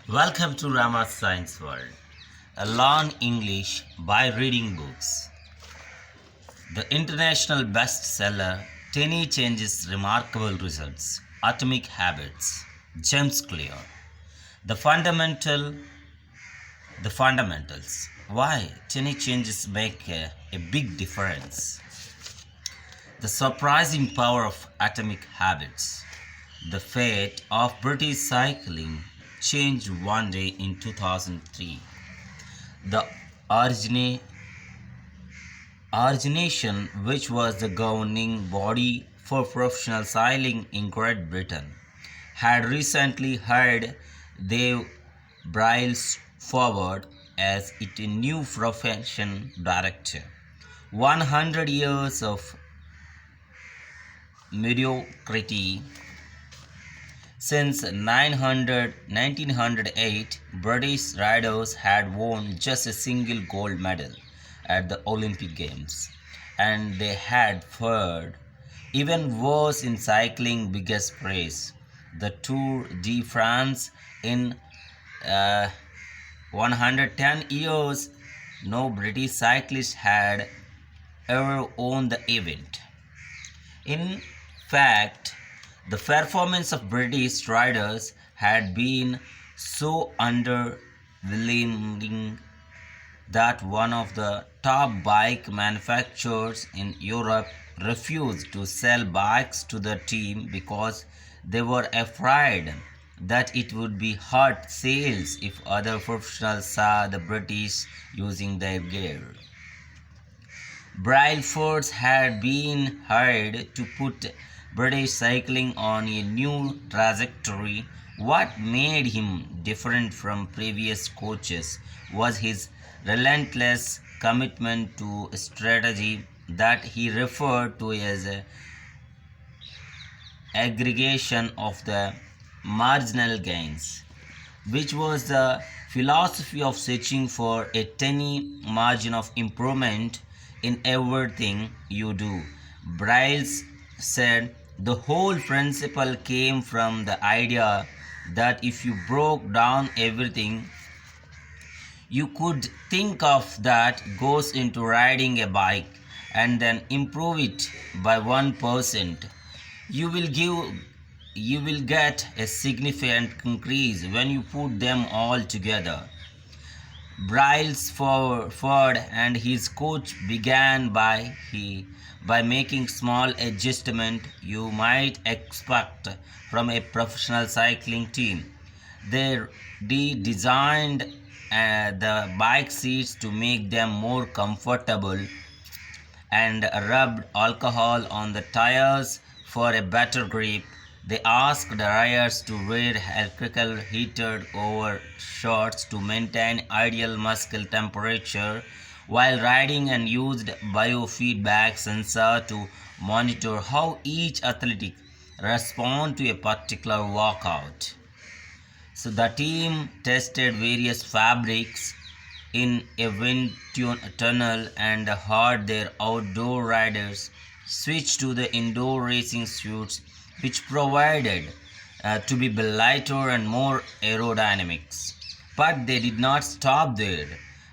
Welcome to Rama's Science World. Learn English by reading books. The international bestseller Tiny Changes Remarkable Results Atomic Habits James Clear. The fundamental the fundamentals. Why tiny changes make a big difference. The surprising power of atomic habits. The fate of British cycling changed one day in 2003. The origination, which was the governing body for professional cycling in Great Britain, had recently hired Dave Brailsford as its new profession director. 100 years of mediocrity. Since 1908, British riders had won just a single gold medal at the Olympic Games, and they had fared even worse in cycling biggest race, the Tour de France. In uh, 110 years, no British cyclist had ever won the event. In fact, the performance of British riders had been so underwhelming that one of the top bike manufacturers in Europe refused to sell bikes to the team because they were afraid that it would be hurt sales if other professionals saw the British using their gear. Brailsford had been hired to put British cycling on a new trajectory. What made him different from previous coaches was his relentless commitment to strategy that he referred to as a aggregation of the marginal gains, which was the philosophy of searching for a tiny margin of improvement in everything you do. Bryles said the whole principle came from the idea that if you broke down everything you could think of that goes into riding a bike and then improve it by 1%, you will give you will get a significant increase when you put them all together. Brailsford and his coach began by making small adjustments you might expect from a professional cycling team. They redesigned the bike seats to make them more comfortable and rubbed alcohol on the tires for a better grip. They asked the riders to wear electrical heated overshorts to maintain ideal muscle temperature while riding and used biofeedback sensor to monitor how each athlete respond to a particular workout. So the team tested various fabrics in a wind tunnel and had their outdoor riders switch to the indoor racing suits, which provided to be lighter and more aerodynamics. But they did not stop there.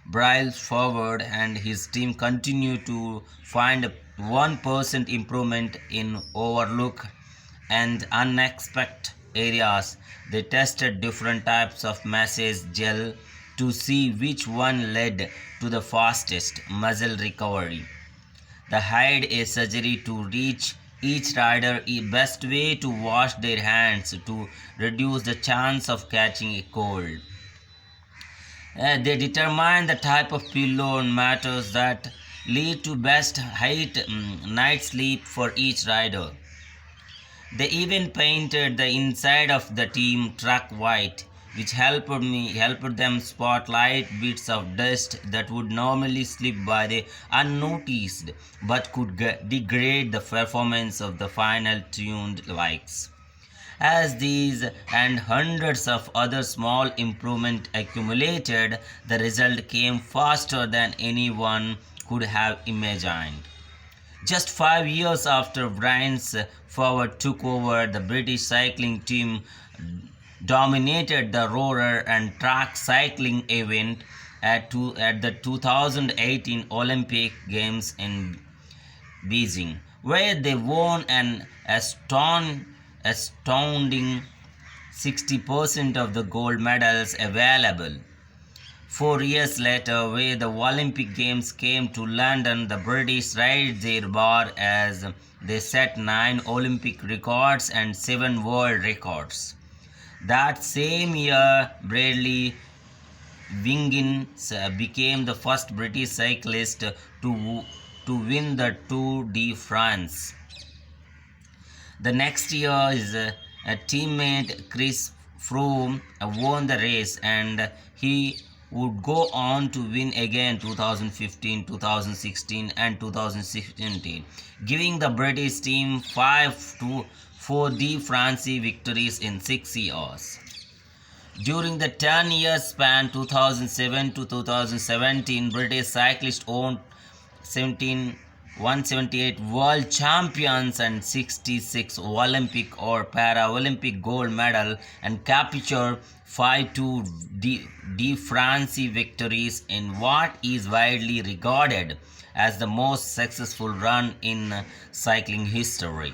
Brailsford and his team continued to find 1% improvement in overlook and unexpected areas. They tested different types of massage gel to see which one led to the fastest muscle recovery. They had a surgery to reach each rider a best way to wash their hands to reduce the chance of catching a cold. They determined the type of pillow and matters that lead to best night sleep for each rider. They even painted the inside of the team truck white, which helped them spotlight bits of dust that would normally slip by the unnoticed but could degrade the performance of the final tuned bikes. As these and hundreds of other small improvements accumulated, the result came faster than anyone could have imagined. Just 5 years after Brian's Forward took over the British cycling team, dominated the roller and track cycling event at the 2018 Olympic Games in Beijing, where they won an astounding 60% of the gold medals available. 4 years later, when the Olympic Games came to London, the British raised their bar as they set 9 Olympic records and 7 world records. That same year, Bradley Wiggins became the first British cyclist to win the Tour de France. The next year, his teammate Chris Froome won the race, and he would go on to win again 2015, 2016, and 2017, giving the British team 4 de France victories in 6 years. During the 10-year span 2007 to 2017, British cyclists owned 178 world champions and 66 Olympic or Paralympic gold medal and captured 5 Tour de France victories in what is widely regarded as the most successful run in cycling history.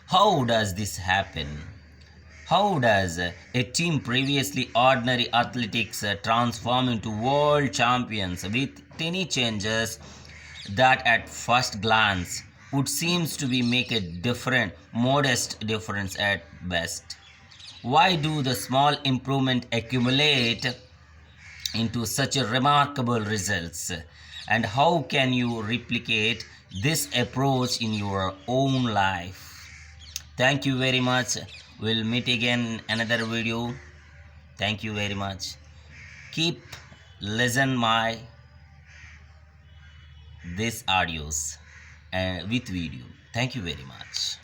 How does this happen? How does a team previously ordinary athletics transform into world champions with tiny changes that at first glance would seem to be make a modest difference at best? Why do the small improvement accumulate into such a remarkable results? And how can you replicate this approach in your own life? Thank you very much. We'll meet again in another video. Thank you very much. Keep listen my this audios with video. Thank you very much.